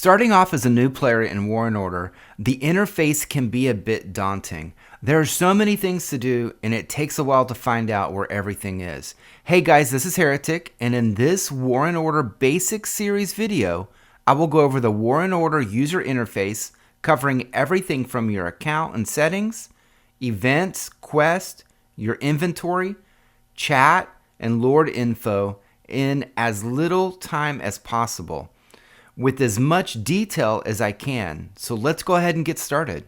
Starting off as a new player in War and Order, the interface can be a bit daunting. There are so many things to do, and it takes a while to find out where everything is. Hey guys, this is Heretic, and in this War and Order Basic Series video, I will go over the War and Order user interface, covering everything from your account and settings, events, quest, your inventory, chat, and Lord info in as little time as possible, with as much detail as I can. So let's go ahead and get started.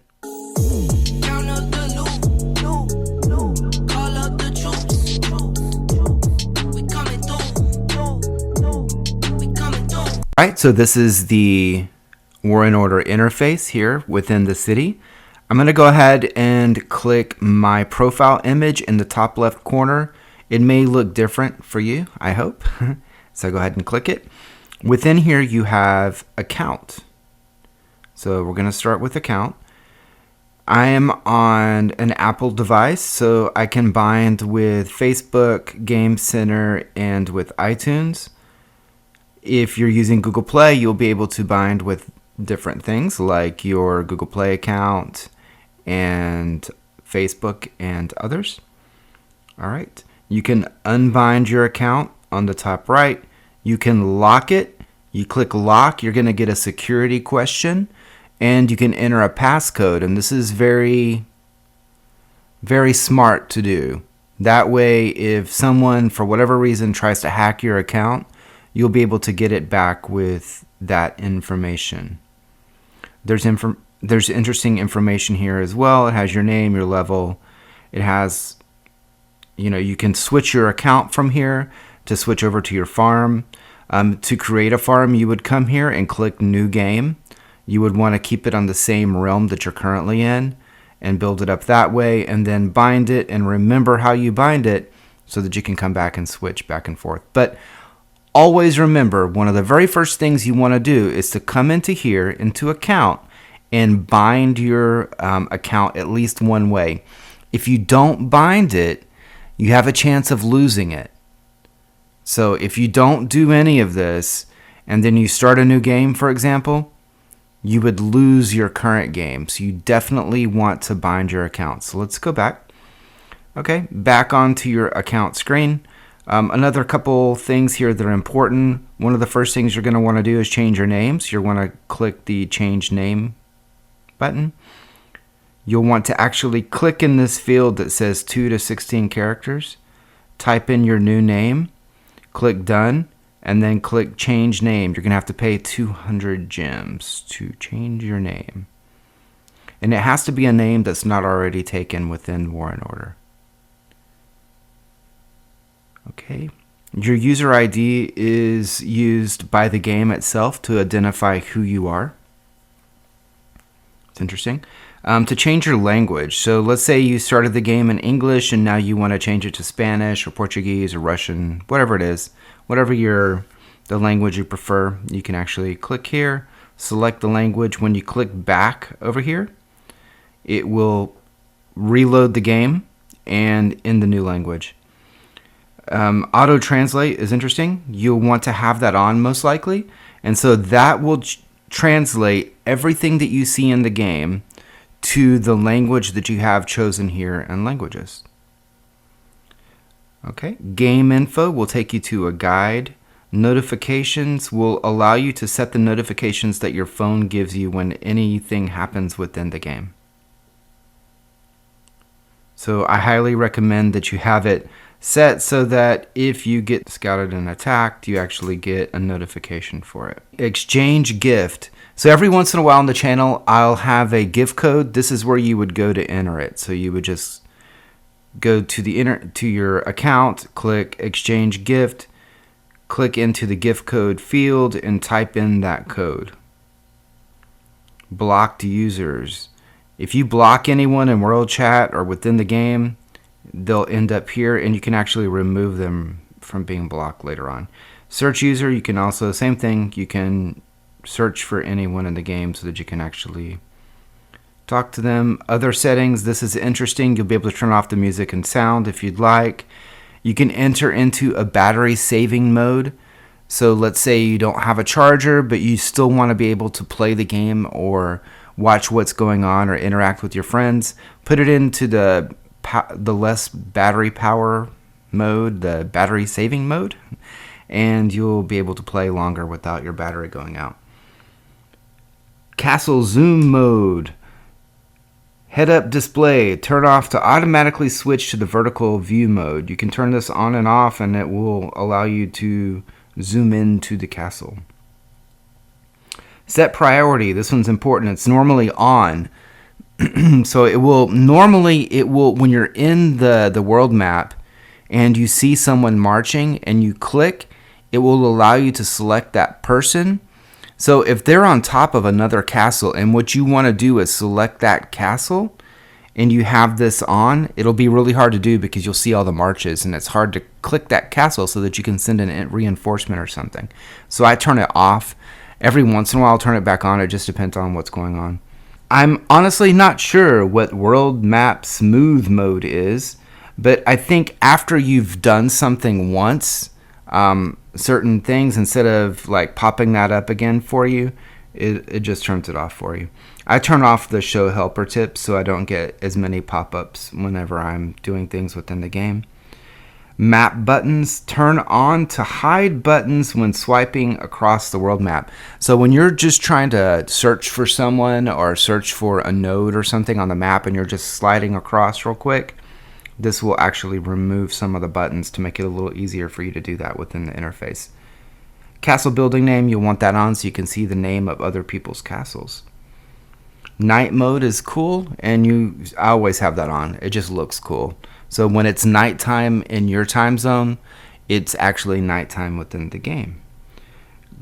Alright, so this is the War and Order interface here within the city. I'm going to go ahead and click my profile image in the top left corner. It may look different for you, I hope. So go ahead and click it. Within here you have account. So we're going to start with account. I am on an Apple device, so I can bind with Facebook, Game Center, and with iTunes. If you're using Google Play, you'll be able to bind with different things like your Google Play account and Facebook and others. All right. You can unbind your account on the top right. You can lock it. You click lock, you're going to get a security question, and you can enter a passcode. And this is very, very smart to do. That way, if someone, for whatever reason, tries to hack your account, you'll be able to get it back with that information. There's interesting information here as well. It has your name, your level. It has, you can switch your account from here to switch over to your farm. To create a farm, you would come here and click New Game. You would want to keep it on the same realm that you're currently in and build it up that way, and then bind it and remember how you bind it so that you can come back and switch back and forth. But always remember, one of the very first things you want to do is to come into here, into account, and bind your account at least one way. If you don't bind it, you have a chance of losing it. So if you don't do any of this, and then you start a new game, for example, you would lose your current game. So you definitely want to bind your account. So let's go back. Okay, back onto your account screen. Another couple things here that are important. One of the first things you're going to want to do is change your name. So you'll want to click the Change Name button. You'll want to actually click in this field that says 2 to 16 characters. Type in your new name. Click Done, and then click Change Name. You're going to have to pay 200 gems to change your name. And it has to be a name that's not already taken within War and Order. Okay. Your user ID is used by the game itself to identify who you are. It's interesting. To change your language. So let's say you started the game in English and now you want to change it to Spanish or Portuguese or Russian, whatever it is, whatever the language you prefer, you can actually click here, select the language. When you click back over here, it will reload the game and in the new language. Auto translate is interesting. You'll want to have that on most likely. And so that will translate everything that you see in the game to the language that you have chosen here in languages. Okay, game info will take you to a guide. Notifications will allow you to set the notifications that your phone gives you when anything happens within the game. So I highly recommend that you have it set so that if you get scouted and attacked, you actually get a notification for it. Exchange gift. So every once in a while on the channel, I'll have a gift code. This is where you would go to enter it. So you would just go to your account, click exchange gift, click into the gift code field and type in that code. Blocked users. If you block anyone in world chat or within the game, they'll end up here and you can actually remove them from being blocked later on. Search user, you can also, same thing, you can search for anyone in the game so that you can actually talk to them. Other settings, this is interesting. You'll be able to turn off the music and sound if you'd like. You can enter into a battery saving mode. So let's say you don't have a charger, but you still want to be able to play the game or watch what's going on or interact with your friends. Put it into the less battery power mode, the battery saving mode, and you'll be able to play longer without your battery going out. Castle zoom mode. Head-up display, turn off to automatically switch to the vertical view mode. You can turn this on and off and it will allow you to zoom into the castle. Set priority, this one's important. It's normally on. So it will, when you're in the world map and you see someone marching and you click, it will allow you to select that person. So if they're on top of another castle and what you want to do is select that castle and you have this on, it'll be really hard to do because you'll see all the marches and it's hard to click that castle so that you can send in reinforcement or something. So I turn it off. Every once in a while I'll turn it back on. It just depends on what's going on. I'm honestly not sure what world map smooth mode is, but I think after you've done something once, certain things, instead of like popping that up again for you, it just turns it off for you. I turn off the show helper tips so I don't get as many pop-ups whenever I'm doing things within the game. Map buttons, turn on to hide buttons when swiping across the world map. So when you're just trying to search for someone or search for a node or something on the map and you're just sliding across real quick, this will actually remove some of the buttons to make it a little easier for you to do that within the interface. Castle building name, you'll want that on so you can see the name of other people's castles. Night mode is cool, and I always have that on. It just looks cool. So when it's nighttime in your time zone, it's actually nighttime within the game.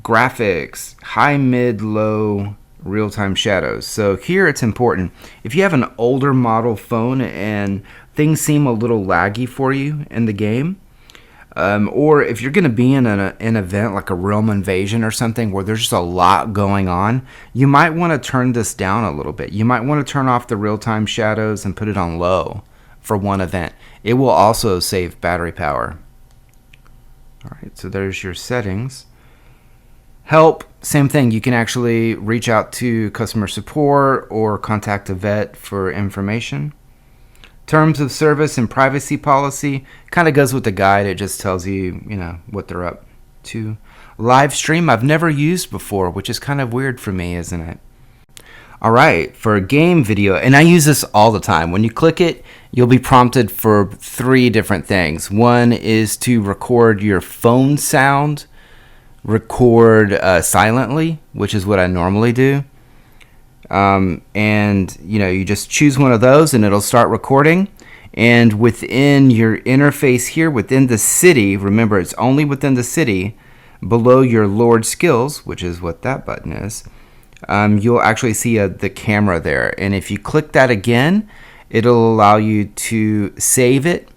Graphics, high, mid, low, real-time shadows. So here it's important. If you have an older model phone and things seem a little laggy for you in the game, or if you're going to be in an event like a realm invasion or something where there's just a lot going on, you might want to turn this down a little bit. You might want to turn off the real-time shadows and put it on low for one event. It will also save battery power. All right, so there's your settings. Help, same thing. You can actually reach out to customer support or contact a vet for information. Terms of service and privacy policy kind of goes with the guide. It just tells you, what they're up to. Live stream I've never used before, which is kind of weird for me, isn't it? All right, for a game video, and I use this all the time. When you click it, you'll be prompted for 3 different things. One is to record your phone sound, record silently, which is what I normally do. And you just choose one of those and it'll start recording. And within your interface here, within the city, remember it's only within the city, below your Lord skills, which is what that button is, you'll actually see the camera there. And if you click that again, it'll allow you to save it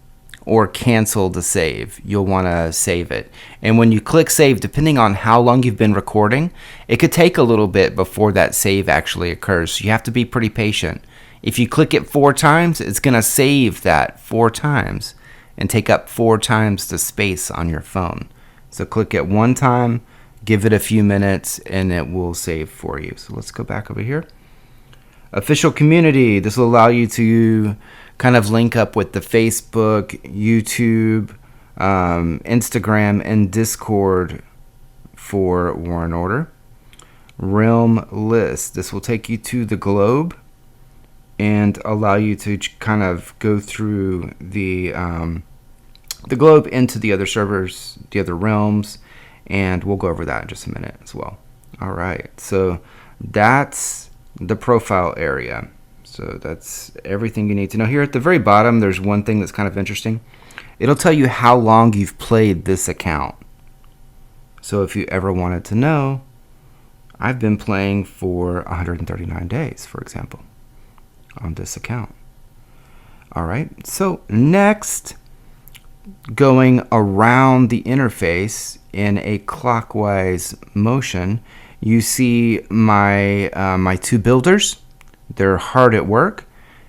or cancel the save. You'll want to save it. And when you click save, depending on how long you've been recording, it could take a little bit before that save actually occurs. So you have to be pretty patient. If you click it 4 times, it's going to save that 4 times and take up 4 times the space on your phone. So click it 1 time, give it a few minutes, and it will save for you. So let's go back over here. Official community. This will allow you to kind of link up with the Facebook, YouTube, Instagram, and Discord for War and Order. Realm list. This will take you to the globe and allow you to kind of go through the globe into the other servers, the other realms, and we'll go over that in just a minute as well. All right, so that's the profile area. So that's everything you need to know. Here at the very bottom, there's one thing that's kind of interesting. It'll tell you how long you've played this account. So if you ever wanted to know, I've been playing for 139 days, for example, on this account. All right, so next, going around the interface in a clockwise motion, you see my 2 builders. They're hard at work.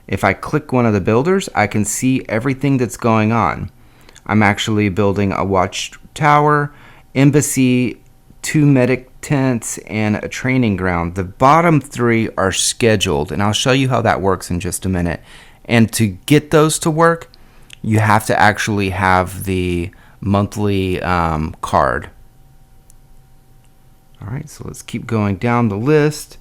If I click one of the builders, I can see everything that's going on. I'm actually building a watchtower embassy, 2 medic tents, and a training ground. The bottom 3 are scheduled, and I'll show you how that works in just a minute. And to get those to work, you have to actually have the monthly card. All right, so let's keep going down the list.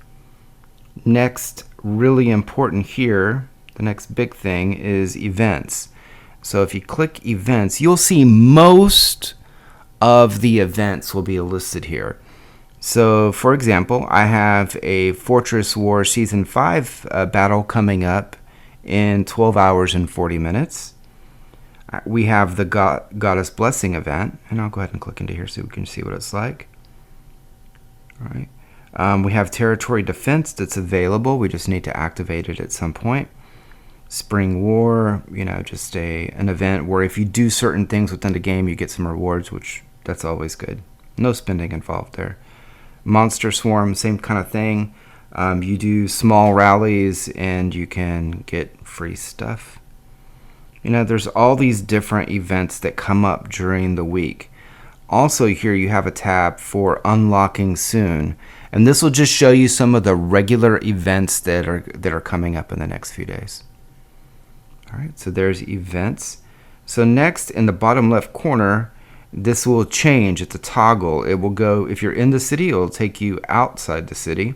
Next, really important here, the next big thing is events. So if you click events, you'll see most of the events will be listed here. So for example, I have a Fortress War Season 5 battle coming up in 12 hours and 40 minutes. We have the Goddess Blessing event, and I'll go ahead and click into here so we can see what it's like. All right. We have Territory Defense that's available. We just need to activate it at some point. Spring War, just an event where if you do certain things within the game, you get some rewards, which that's always good. No spending involved there. Monster Swarm, same kind of thing. You do small rallies and you can get free stuff. There's all these different events that come up during the week. Also here you have a tab for unlocking soon, and this will just show you some of the regular events that are coming up in the next few days. All right, so there's events. So next, in the bottom left corner, this will change. It's a toggle. It will go, if you're in the city, it'll take you outside the city.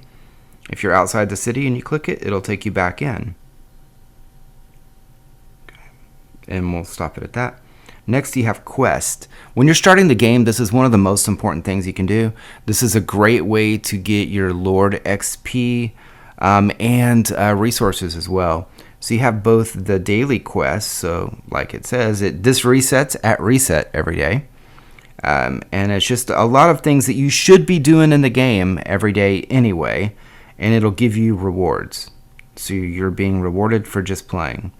If you're outside the city and you click it, it'll take you back in. Okay. And we'll stop it at that. Next, you have quest. When you're starting the game, this is one of the most important things you can do. This is a great way to get your Lord XP and resources as well. So you have both the daily quests, so like it says, this resets at reset every day. And it's just a lot of things that you should be doing in the game every day anyway, and it'll give you rewards. So you're being rewarded for just playing.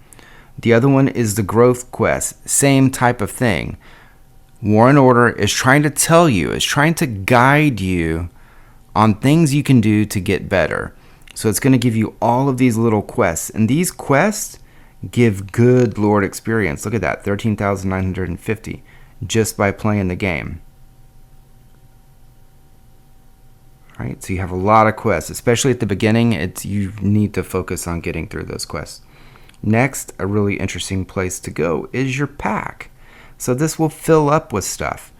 The other one is the growth quest, same type of thing. War and Order is trying to tell you, is trying to guide you on things you can do to get better. So it's going to give you all of these little quests, and these quests give good Lord experience. Look at that, 13,950 just by playing the game. All right, so you have a lot of quests, especially at the beginning. You need to focus on getting through those quests. Next, a really interesting place to go is your pack. So this will fill up with stuff.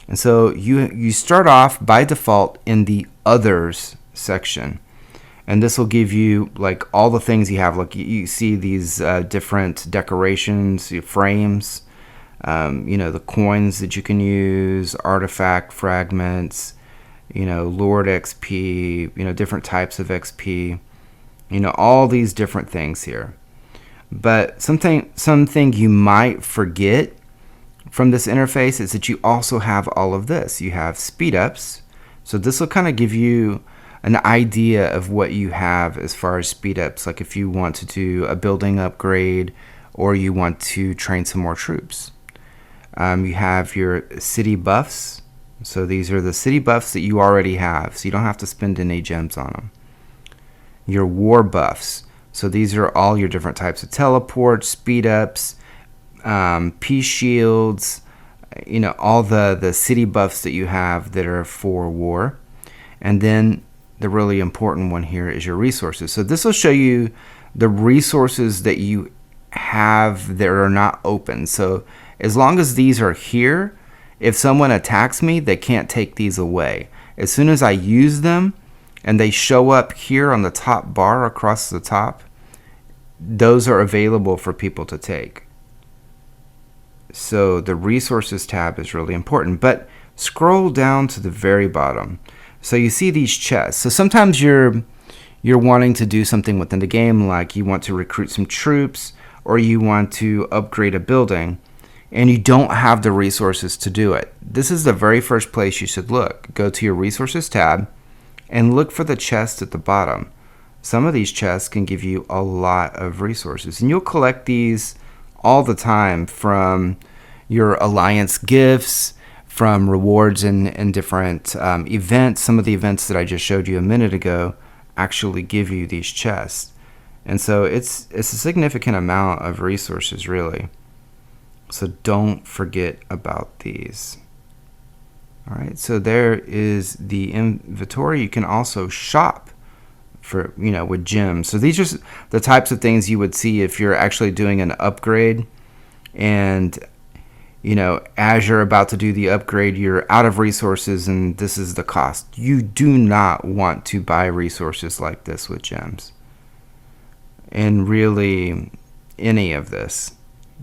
And so you start off by default in the others section. And this will give you like all the things you have. Like you see these different decorations, frames, the coins that you can use, artifact fragments, Lord XP, different types of XP, all these different things here. But something you might forget from this interface is that you also have all of this. You have speed ups. So this will kind of give you an idea of what you have as far as speed ups, like if you want to do a building upgrade or you want to train some more troops. You have your city buffs. So these are the city buffs that you already have, so you don't have to spend any gems on them. Your war buffs. So these are all your different types of teleports, speed ups, peace shields, all the city buffs that you have that are for war. And then the really important one here is your resources. So this will show you the resources that you have that are not open. So as long as these are here, if someone attacks me, they can't take these away. As soon as I use them and they show up here on the top bar across the top, those are available for people to take. So the resources tab is really important, but scroll down to the very bottom. So you see these chests. So sometimes you're wanting to do something within the game, like you want to recruit some troops or you want to upgrade a building, and you don't have the resources to do it. This is the very first place you should look. Go to your resources tab and look for the chest at the bottom. Some of these chests can give you a lot of resources, and you'll collect these all the time from your alliance gifts, from rewards and different events. Some of the events that I just showed you a minute ago actually give you these chests. And so it's a significant amount of resources, really. So don't forget about these. All right, so there is the inventory. You can also shop for, with gems. So these are the types of things you would see if you're actually doing an upgrade, and as you're about to do the upgrade, you're out of resources and this is the cost. You do not want to buy resources like this with gems. And really, any of this,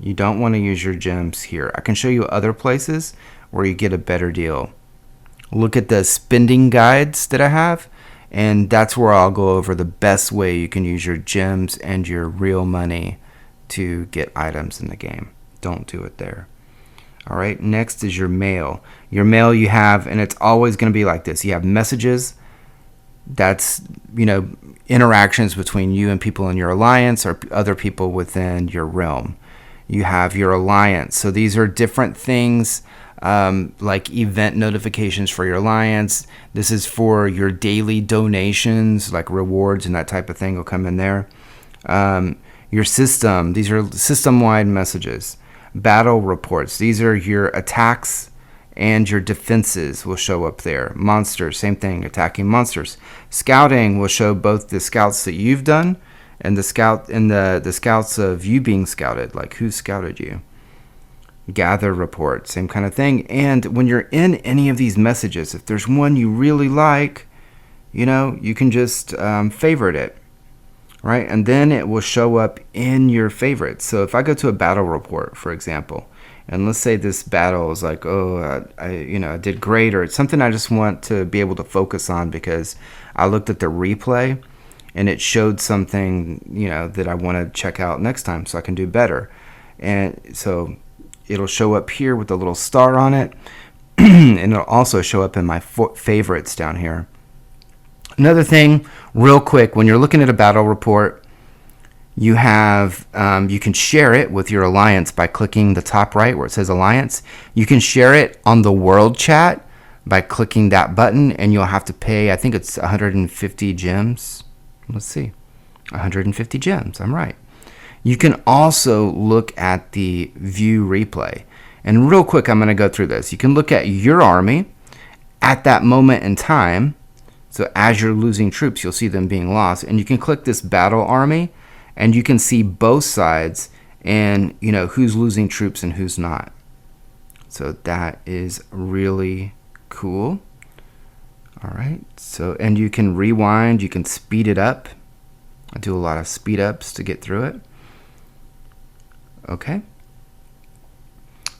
you don't want to use your gems here. I can show you other places where you get a better deal. Look at the spending guides that I have, and that's where I'll go over the best way you can use your gems and your real money to get items in the game. Don't do it there. All right, next is your mail. Your mail you have, and it's always going to be like this. You have messages. That's, interactions between you and people in your alliance or other people within your realm. You have your alliance. So these are different things, like event notifications for your alliance. This is for your daily donations, like rewards and that type of thing will come in there. Your system. These are system-wide messages. Battle reports. These are your attacks and your defenses will show up there. Monsters, same thing, attacking monsters. Scouting will show both the scouts that you've done and the scouts of you being scouted, like who scouted you. Gather report, same kind of thing. And when you're in any of these messages, if there's one you really like, you can just favorite it, right? And then it will show up in your favorites. So if I go to a battle report, for example, and let's say this battle is like, I did great, or it's something I just want to be able to focus on because I looked at the replay and it showed something, that I want to check out next time so I can do better. And so it'll show up here with a little star on it, and it'll also show up in my favorites down here. Another thing, real quick, when you're looking at a battle report, you have you can share it with your alliance by clicking the top right where it says alliance. You can share it on the world chat by clicking that button, and you'll have to pay, I think it's 150 gems. Let's see, 150 gems. I'm right. You can also look at the view replay. And real quick, I'm going to go through this. You can look at your army at that moment in time. So as you're losing troops, you'll see them being lost. And you can click this battle army, and you can see both sides and, who's losing troops and who's not. So that is really cool. All right. So, and you can rewind, you can speed it up. I do a lot of speed ups to get through it. Okay.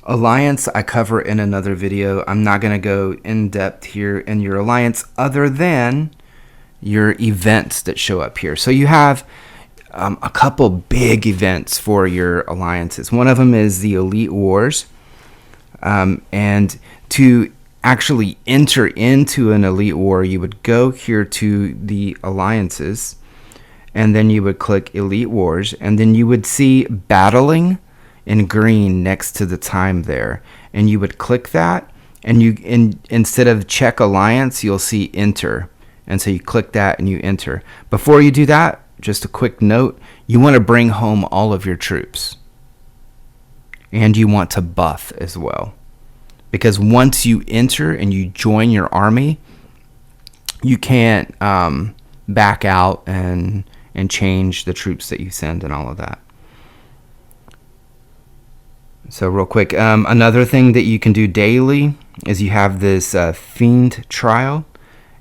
Alliance I cover in another video. I'm not going to go in depth here in your alliance other than your events that show up here. So you have a couple big events for your alliances. One of them is the Elite Wars. And to actually enter into an Elite War, you would go here to the alliances, and then you would click Elite Wars, and then you would see battling in green next to the time there. And you would click that, and instead of check alliance, you'll see enter. And so you click that and you enter. Before you do that, just a quick note, you want to bring home all of your troops. And you want to buff as well. Because once you enter and you join your army, you can't back out and change the troops that you send and all of that. So real quick, another thing that you can do daily is you have this fiend trial.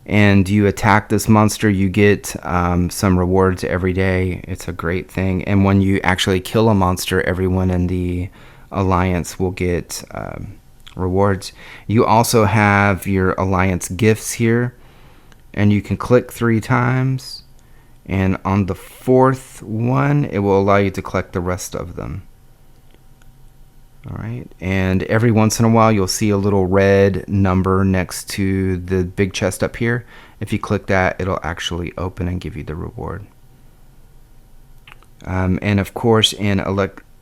And you attack this monster, you get some rewards every day. It's a great thing. And when you actually kill a monster, everyone in the alliance will get rewards. You also have your alliance gifts here, and you can click 3 times. And on the 4th one, it will allow you to collect the rest of them. All right, and every once in a while you'll see a little red number next to the big chest up here. If you click that, it'll actually open and give you the reward. And of course, in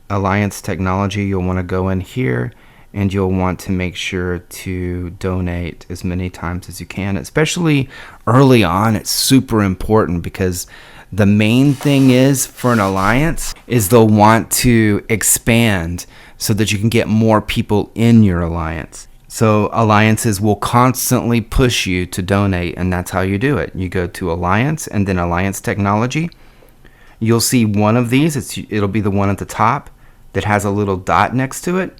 Alliance Technology, you'll want to go in here and you'll want to make sure to donate as many times as you can, especially early on. It's super important because the main thing is for an alliance is they'll want to expand so that you can get more people in your alliance. So alliances will constantly push you to donate, and that's how you do it. You go to Alliance and then Alliance Technology. You'll see one of these. It'll be the one at the top that has a little dot next to it.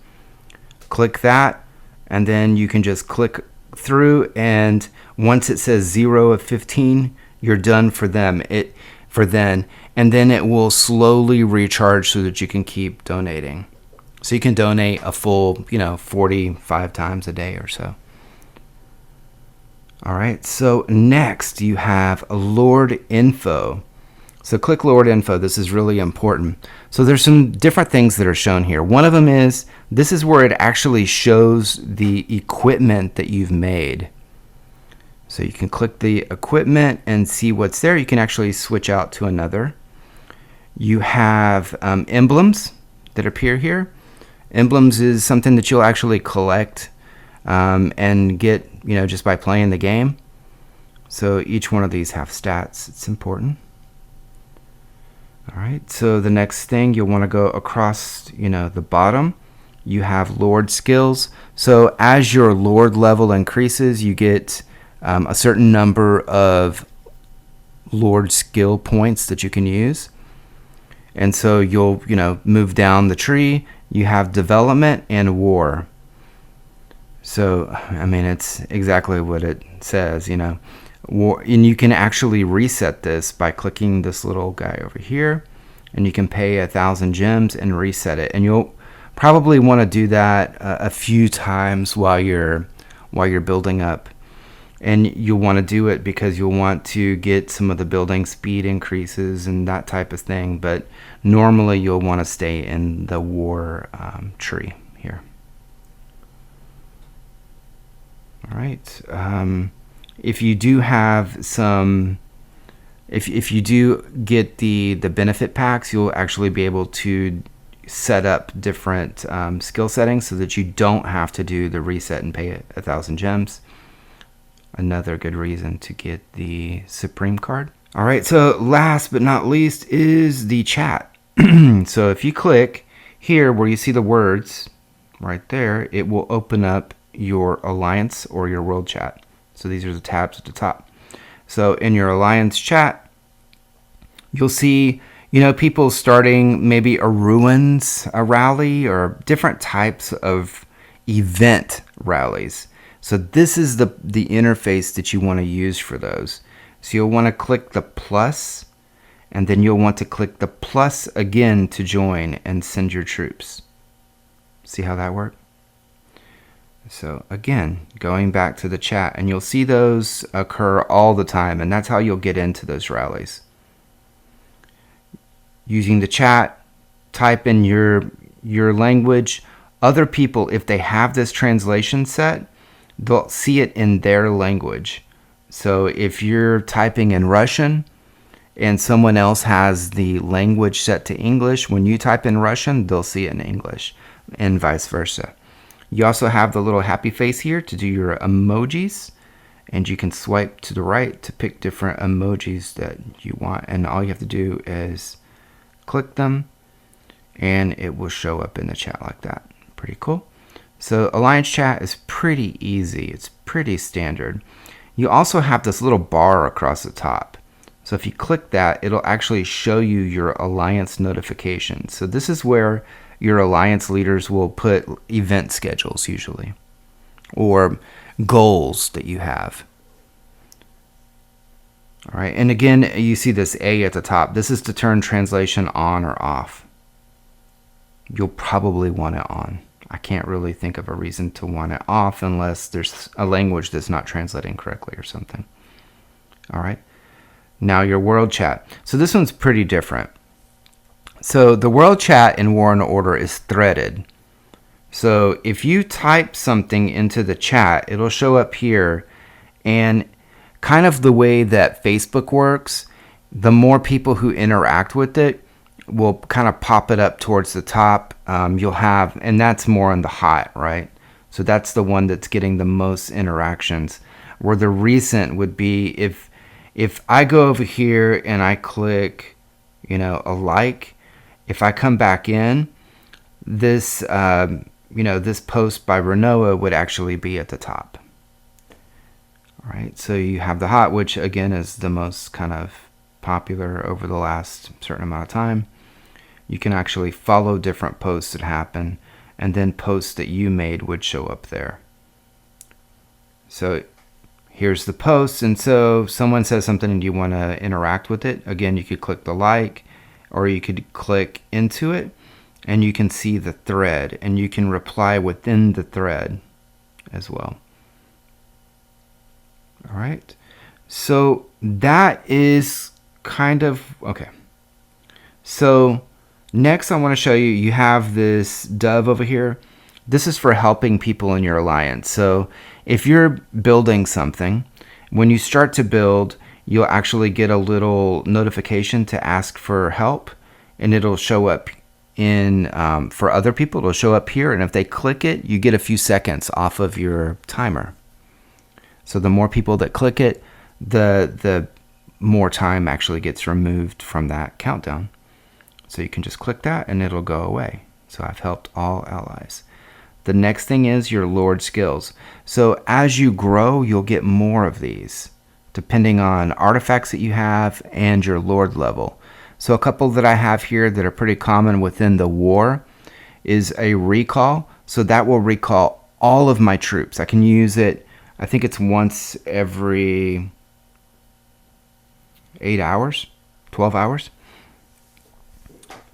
Click that, and then you can just click through, and once it says 0 of 15, you're done for them. And then it will slowly recharge so that you can keep donating. So you can donate a full, 45 times a day or so. All right, so next you have Lord Info. So click Lord Info. This is really important. So there's some different things that are shown here. One of them is, this is where it actually shows the equipment that you've made. So you can click the equipment and see what's there. You can actually switch out to another. You have emblems that appear here. Emblems is something that you'll actually collect and get, just by playing the game. So each one of these have stats. It's important. All right, so the next thing, you'll want to go across, the bottom. You have Lord skills. So as your Lord level increases, you get a certain number of Lord skill points that you can use. And so you'll, move down the tree. You have development and war. So, it's exactly what it says, War, and you can actually reset this by clicking this little guy over here, and you can pay 1,000 gems and reset it. And you'll probably want to do that a few times while you're building up. And you'll want to do it because you'll want to get some of the building speed increases and that type of thing. But normally you'll want to stay in the war tree here. All right. If you do have some, if you do get the benefit packs, you'll actually be able to set up different skill settings so that you don't have to do the reset and pay 1,000 gems. Another good reason to get the Supreme card. All right, so last but not least is the chat. So if you click here where you see the words right there, it will open up your Alliance or your World chat. So these are the tabs at the top. So in your Alliance chat, you'll see, people starting maybe a ruins, a rally, or different types of event rallies. So this is the interface that you want to use for those. So you'll want to click the plus, and then you'll want to click the plus again to join and send your troops. See how that works? So again, going back to the chat, and you'll see those occur all the time, and that's how you'll get into those rallies. Using the chat, type in your language. Other people, if they have this translation set, they'll see it in their language. So if you're typing in Russian and someone else has the language set to English, when you type in Russian, they'll see it in English, and vice versa. You also have the little happy face here to do your emojis, and you can swipe to the right to pick different emojis that you want, and all you have to do is click them and it will show up in the chat like that. Pretty cool. So Alliance chat is pretty easy. It's pretty standard. You also have this little bar across the top. So if you click that, it'll actually show you your Alliance notifications. So this is where your Alliance leaders will put event schedules usually, or goals that you have. All right, and again, you see this A at the top. This is to turn translation on or off. You'll probably want it on. I can't really think of a reason to want it off unless there's a language that's not translating correctly or something. All right, now your world chat. So this one's pretty different. So the world chat in War and Order is threaded. So if you type something into the chat, it'll show up here, and kind of the way that Facebook works, the more people who interact with it will kind of pop it up towards the top. You'll have, and that's more on the hot, right? So that's the one that's getting the most interactions, where the recent would be if I go over here and I click, a like, if I come back in, this this post by Renoa would actually be at the top. All right, so you have the hot, which again is the most kind of popular over the last certain amount of time. You can actually follow different posts that happen, and then posts that you made would show up there. So here's the post, and so someone says something and you want to interact with it. Again, you could click the like, or you could click into it, and you can see the thread, and you can reply within the thread as well. All right, so that is kind of okay. So next I want to show you, you have this dove over here. This is for helping people in your alliance. So if you're building something, when you start to build, you'll actually get a little notification to ask for help, and it'll show up in for other people. It'll show up here, and if they click it, you get a few seconds off of your timer. So the more people that click it, the more time actually gets removed from that countdown. So you can just click that and it'll go away. So I've helped all allies. The next thing is your Lord skills. So as you grow, you'll get more of these, depending on artifacts that you have and your Lord level. So a couple that I have here that are pretty common within the war is a recall. So that will recall all of my troops. I can use it, I think it's once every 8 hours, 12 hours.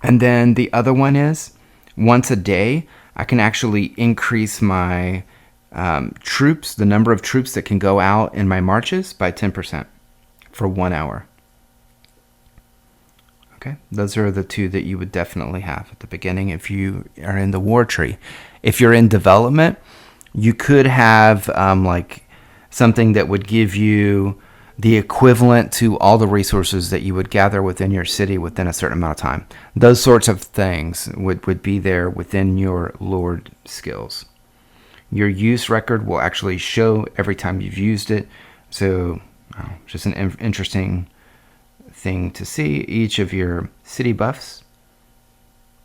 And then the other one is once a day, I can actually increase my troops, the number of troops that can go out in my marches by 10% for 1 hour. Okay, those are the two that you would definitely have at the beginning if you are in the war tree. If you're in development, you could have like something that would give you the equivalent to all the resources that you would gather within your city within a certain amount of time. Those sorts of things would be there within your Lord skills. Your use record will actually show every time you've used it. So just an interesting thing to see. Each of your city buffs,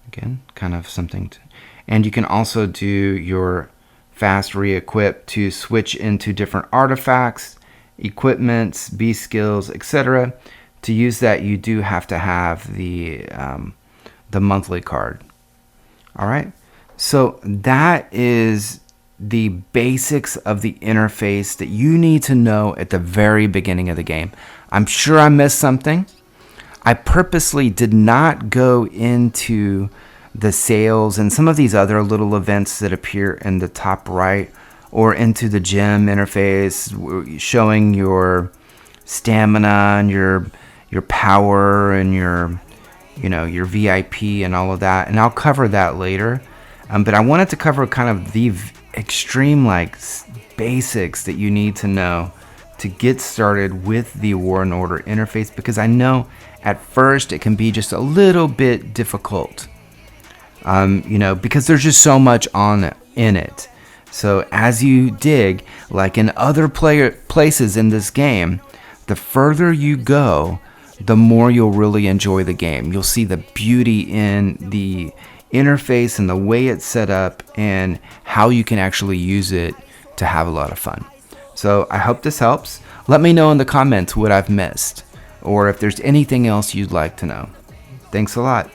again, kind of something to, and you can also do your fast re-equip to switch into different artifacts, equipments, B skills, etc. To use that, you do have to have the monthly card. All right, so that is the basics of the interface that you need to know at the very beginning of the game. I'm sure I missed something. I purposely did not go into the sales and some of these other little events that appear in the top right, or into the gym interface showing your stamina and your power and your VIP and all of that, and I'll cover that later. But I wanted to cover kind of the extreme basics that you need to know to get started with the War and Order interface, because I know at first it can be just a little bit difficult, because there's just so much in it. So as you dig, like in other places in this game, the further you go, the more you'll really enjoy the game. You'll see the beauty in the interface and the way it's set up and how you can actually use it to have a lot of fun. So I hope this helps. Let me know in the comments what I've missed, or if there's anything else you'd like to know. Thanks a lot.